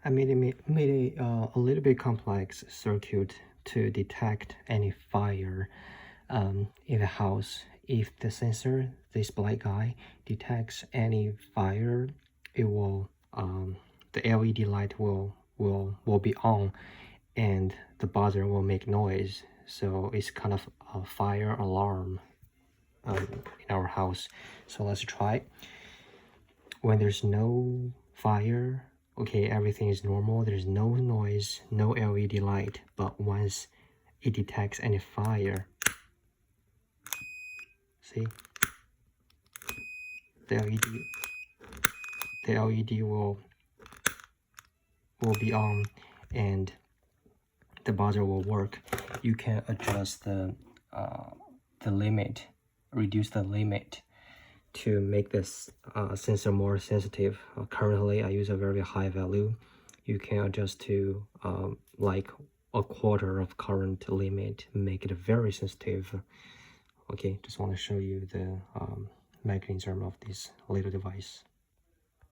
I made a little bit complex circuit to detect any fire in the house. If the sensor, this black guy, detects any fire, it will the LED light will be on, and the buzzer will make noise. So it's kind of a fire alarm in our house. So let's try. When there's no fire, okay, everything is normal, there's no noise, no LED light. But once it detects any fire, see, the LED will be on, and the buzzer will work. You can adjust the limit, reduce the limit to make this sensor more sensitive. Currently I use a very high value. You can adjust to like a quarter of current limit, make it very sensitive. Okay, just want to show you the mechanism of this little device.